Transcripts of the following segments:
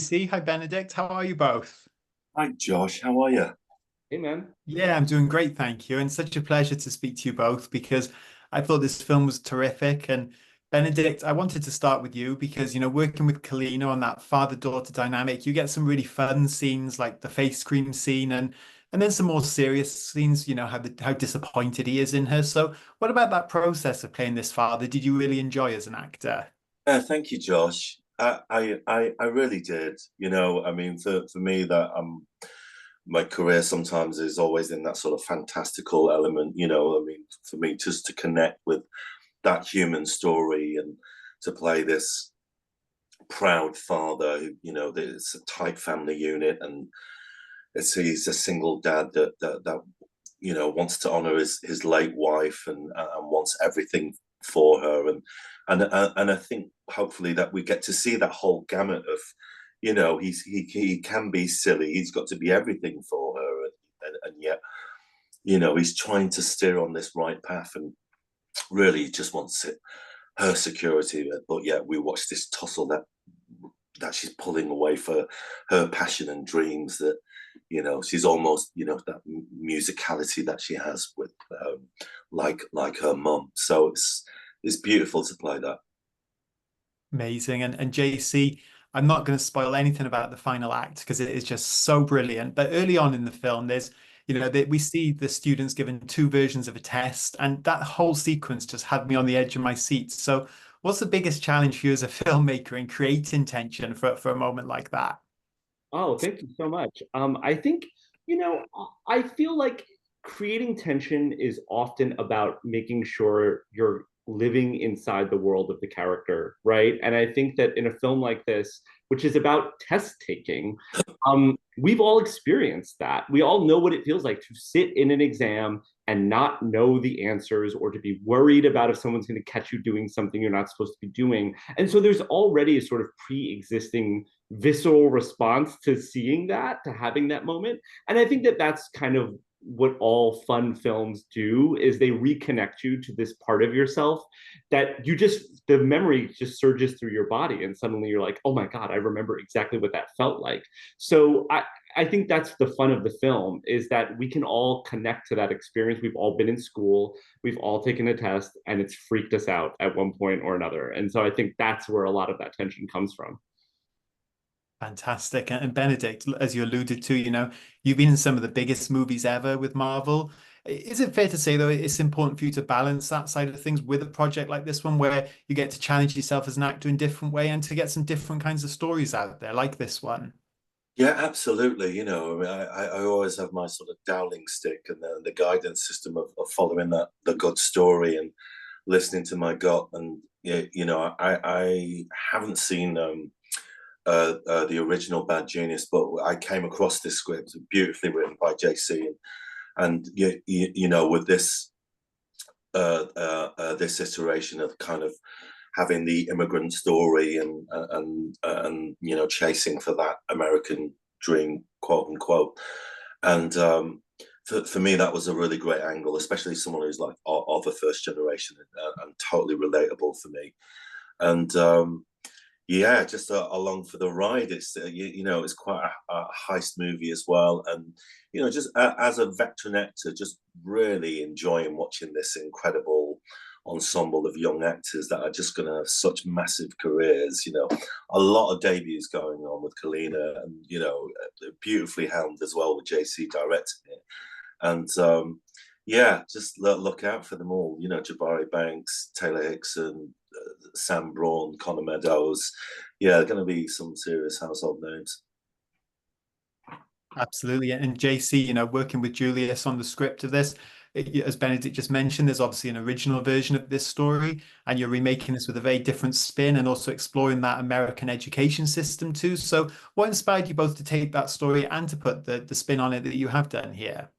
See, hi Benedict, how are you both? Hi Josh, how are you? Hey man. Yeah, I'm doing great, thank you. And such a pleasure to speak to you both because I thought this film was terrific. And Benedict, I wanted to start with you because, working with Kalina on that father-daughter dynamic, you get some really fun scenes like the face cream scene and then some more serious scenes, how disappointed he is in her. So what about that process of playing this father? Did you really enjoy as an actor? Thank you, Josh. I really did. I mean, for me, that my career sometimes is always in that sort of fantastical element. I mean, for me, just to connect with that human story and to play this proud father, it's a tight family unit, and he's a single dad that wants to honor his late wife and wants everything for her and I think hopefully that we get to see that whole gamut of he can be silly, he's got to be everything for her, and yet he's trying to steer on this right path and really just wants her security, but yeah, we watch this tussle that she's pulling away for her passion and dreams, that she's almost that musicality that she has with like her mum. So it's beautiful to play that. Amazing. And JC, I'm not going to spoil anything about the final act because it is just so brilliant. But early on in the film, we see the students given two versions of a test, and that whole sequence just had me on the edge of my seat. So, what's the biggest challenge for you as a filmmaker in creating tension for a moment like that? Oh, thank you so much. I think, I feel like creating tension is often about making sure you're living inside the world of the character, right? And I think that in a film like this, which is about test taking, we've all experienced that. We all know what it feels like to sit in an exam and not know the answers, or to be worried about if someone's going to catch you doing something you're not supposed to be doing. And so there's already a sort of pre-existing visceral response to seeing that, to having that moment. And I think that that's kind of what all fun films do, is they reconnect you to this part of yourself that the memory just surges through your body, and suddenly you're like, oh my god, I remember exactly what that felt like. So I think that's the fun of the film, is that we can all connect to that experience. We've all been in school, we've all taken a test, and it's freaked us out at one point or another. And so I think that's where a lot of that tension comes from. Fantastic. And Benedict, as you alluded to, you've been in some of the biggest movies ever with Marvel. Is it fair to say, though, it's important for you to balance that side of things with a project like this one, where you get to challenge yourself as an actor in a different way and to get some different kinds of stories out there, like this one? Yeah, absolutely. I mean, I always have my sort of Dowling stick and the guidance system of following the good story and listening to my gut. And yeah, I haven't seen the original Bad Genius, but I came across this script beautifully written by JC, and with this iteration of kind of having the immigrant story and chasing for that American dream, quote unquote. And for me, that was a really great angle, especially someone who's like of a first generation, and totally relatable for me. And yeah, just along for the ride. It's quite a heist movie as well, and just as a veteran actor, just really enjoying watching this incredible ensemble of young actors that are just going to have such massive careers. A lot of debuts going on with Kalina, and beautifully helmed as well with JC directing it, and yeah, just look out for them all. Jabari Banks, Taylor Hickson, Sam Braun, Connor Meadows. Yeah, going to be some serious household names. Absolutely. And JC, working with Julius on the script of this, as Benedict just mentioned, there's obviously an original version of this story, and you're remaking this with a very different spin and also exploring that American education system too. So, what inspired you both to take that story and to put the spin on it that you have done here?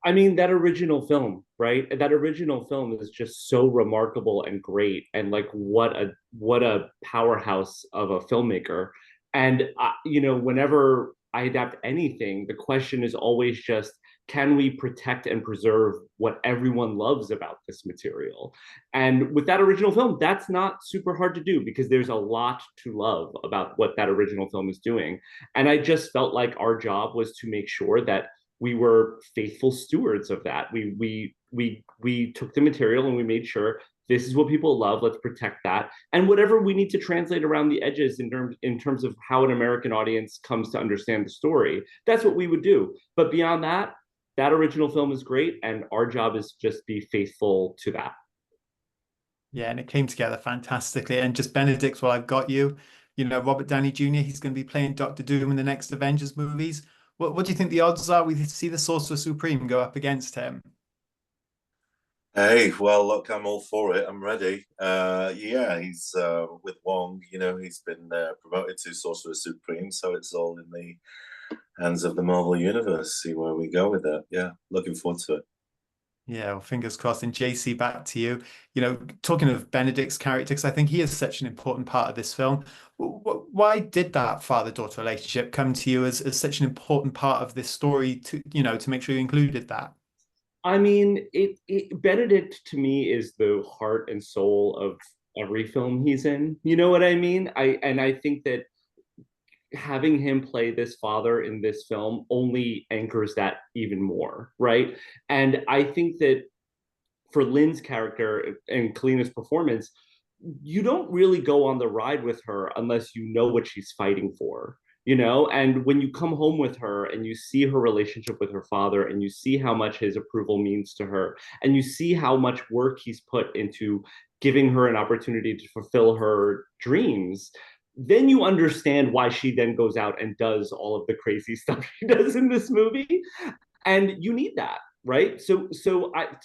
I mean, that original film, right? That original film is just so remarkable and great, and like what a powerhouse of a filmmaker. And whenever I adapt anything, the question is always just, can we protect and preserve what everyone loves about this material? And with that original film, that's not super hard to do because there's a lot to love about what that original film is doing. And I just felt like our job was to make sure that we were faithful stewards of that. We took the material and we made sure this is what people love. Let's protect that. And whatever we need to translate around the edges in terms of how an American audience comes to understand the story, that's what we would do. But beyond that, that original film is great, and our job is just be faithful to that. Yeah, and it came together fantastically. And just Benedict, while I've got you, Robert Downey Jr., he's going to be playing Doctor Doom in the next Avengers movies. What do you think the odds are we see the Sorcerer Supreme go up against him? Hey, well, look, I'm all for it. I'm ready. Yeah, he's with Wong. He's been promoted to Sorcerer Supreme, so it's all in the hands of the Marvel Universe. See where we go with that. Yeah, looking forward to it. Yeah, well, fingers crossed. And JC, back to you. Talking of Benedict's character, because I think he is such an important part of this film. Why did that father-daughter relationship come to you as such an important part of this story to make sure you included that? I mean, Benedict to me is the heart and soul of every film he's in. You know what I mean? I think that having him play this father in this film only anchors that even more, right? And I think that for Lynn's character and Kalina's performance, you don't really go on the ride with her unless you know what she's fighting for, and when you come home with her and you see her relationship with her father and you see how much his approval means to her and you see how much work he's put into giving her an opportunity to fulfill her dreams, then you understand why she then goes out and does all of the crazy stuff she does in this movie. And you need that, right? To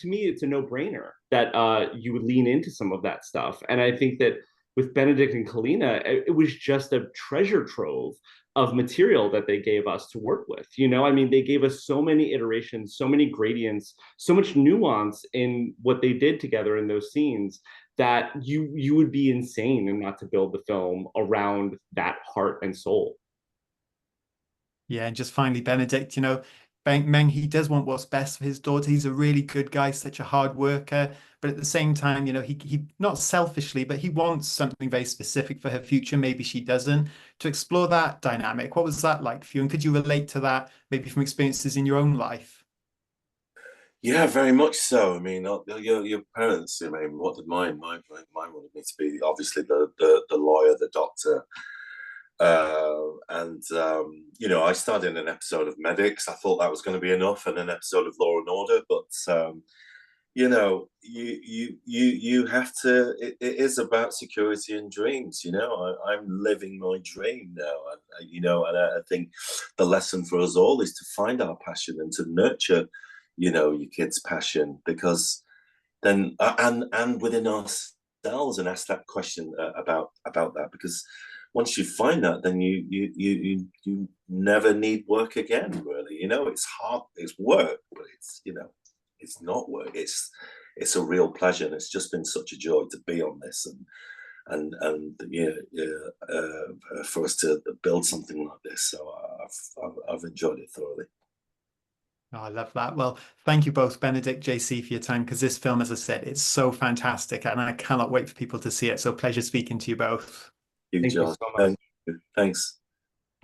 me, it's a no-brainer that you would lean into some of that stuff. And I think that with Benedict and Kalina, it was just a treasure trove of material that they gave us to work with. I mean, they gave us so many iterations, so many gradients, so much nuance in what they did together in those scenes that you would be insane and not to build the film around that heart and soul. Yeah, and just finally, Benedict, Meng, he does want what's best for his daughter. He's a really good guy, such a hard worker. But at the same time, he not selfishly, but he wants something very specific for her future. Maybe she doesn't. To explore that dynamic, what was that like for you? And could you relate to that maybe from experiences in your own life? Yeah, very much so. I mean, your parents. I mean, what did mine wanted me to be? Obviously, the lawyer, the doctor, and I started in an episode of Medics. I thought that was going to be enough, and an episode of Law and Order. But you have to. It is about security and dreams. I'm living my dream now, and I think the lesson for us all is to find our passion and to nurture, your kids' passion, because then and within ourselves, and ask that question about that, because once you find that, then you never need work again, really. It's hard, it's work, but it's not work. It's a real pleasure, and it's just been such a joy to be on this and for us to build something like this. So I've enjoyed it thoroughly. Oh, I love that. Well, thank you both, Benedict, JC, for your time, because this film, as I said, it's so fantastic and I cannot wait for people to see it. So pleasure speaking to you both. You, Thank you Josh. so much. Thanks.